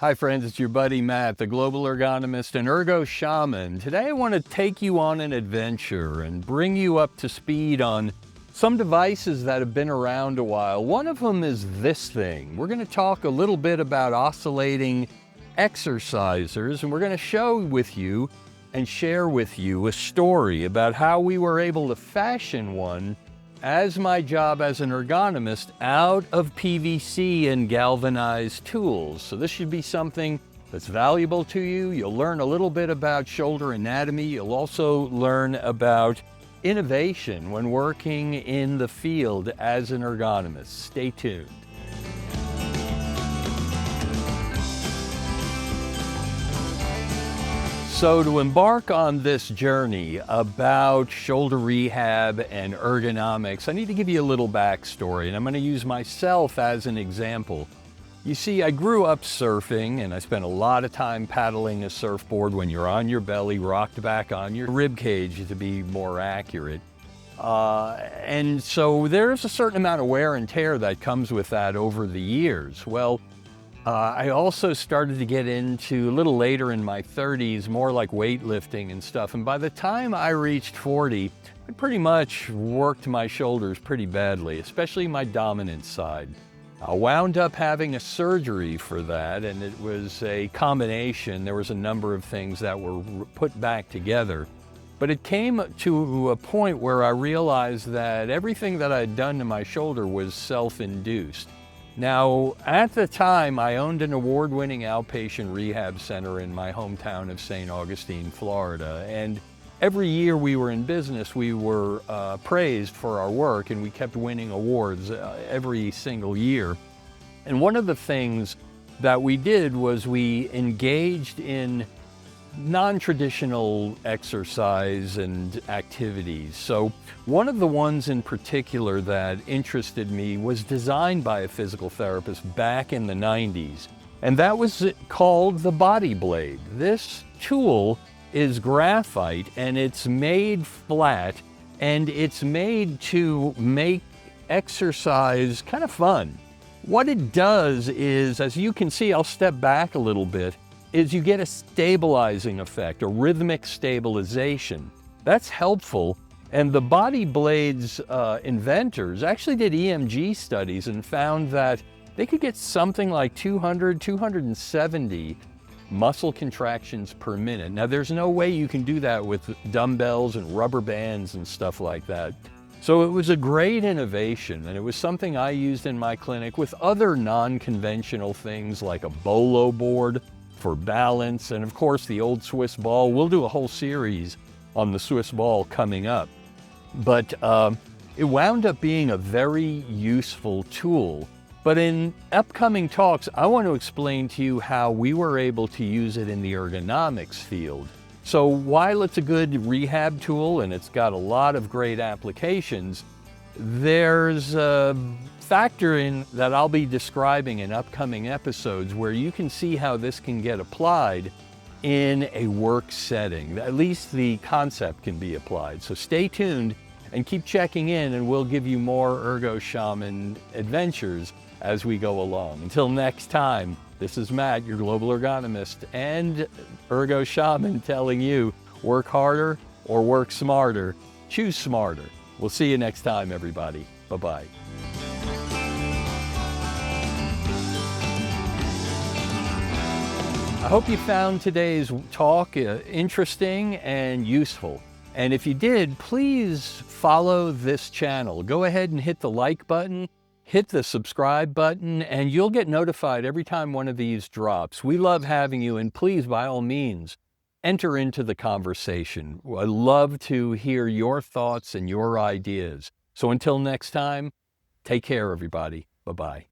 Hi friends, it's your buddy Matt, the Global Ergonomist and Ergo Shaman. Today I want to take you on an adventure and bring you up to speed on some devices that have been around a while. One of them is this thing. We're going to talk a little bit about oscillating exercisers, and we're going to show with you and share with you a story about how we were able to fashion one as my job as an ergonomist out of PVC and galvanized tools. So this should be something that's valuable to you. You'll learn a little bit about shoulder anatomy. You'll also learn about innovation when working in the field as an ergonomist. Stay tuned. So to embark on this journey about shoulder rehab and ergonomics, I need to give you a little backstory, and I'm going to use myself as an example. You see, I grew up surfing, and I spent a lot of time paddling a surfboard when you're on your belly, rocked back on your rib cage to be more accurate. And so there's a certain amount of wear and tear that comes with that over the years. Well, I also started to get into, a little later in my 30s, more like weightlifting and stuff. And by the time I reached 40, I pretty much worked my shoulders pretty badly, especially my dominant side. I wound up having a surgery for that, and it was a combination. There was a number of things that were put back together. But it came to a point where I realized that everything that I had done to my shoulder was self-induced. Now, at the time, I owned an award-winning outpatient rehab center in my hometown of St. Augustine, Florida. And every year we were in business, we were praised for our work, and we kept winning awards every single year. And one of the things that we did was we engaged in non-traditional exercise and activities. So one of the ones in particular that interested me was designed by a physical therapist back in the 90s, and that was called the body blade. This tool is graphite, and it's made flat, and it's made to make exercise kind of fun. What it does is, as you can see, I'll step back a little bit, is you get a stabilizing effect, a rhythmic stabilization. That's helpful. And the body blades inventors actually did EMG studies and found that they could get something like 200, 270 muscle contractions per minute. Now, there's no way you can do that with dumbbells and rubber bands and stuff like that. So it was a great innovation, and it was something I used in my clinic with other non-conventional things like a bolo board for balance, and of course the old Swiss ball. We'll do a whole series on the Swiss ball coming up. But it wound up being a very useful tool. But in upcoming talks, I want to explain to you how we were able to use it in the ergonomics field. So while it's a good rehab tool and it's got a lot of great applications, there's a factor in that I'll be describing in upcoming episodes where you can see how this can get applied in a work setting. At least the concept can be applied. So stay tuned and keep checking in, and we'll give you more Ergo Shaman adventures as we go along. Until next time, this is Matt, your global ergonomist and Ergo Shaman, telling you, work harder or work smarter. Choose smarter. We'll see you next time, everybody. Bye-bye. I hope you found today's talk interesting and useful. And if you did, please follow this channel. Go ahead and hit the like button, hit the subscribe button, and you'll get notified every time one of these drops. We love having you, and please, by all means, enter into the conversation. I love to hear your thoughts and your ideas. So until next time, take care, everybody. Bye-bye.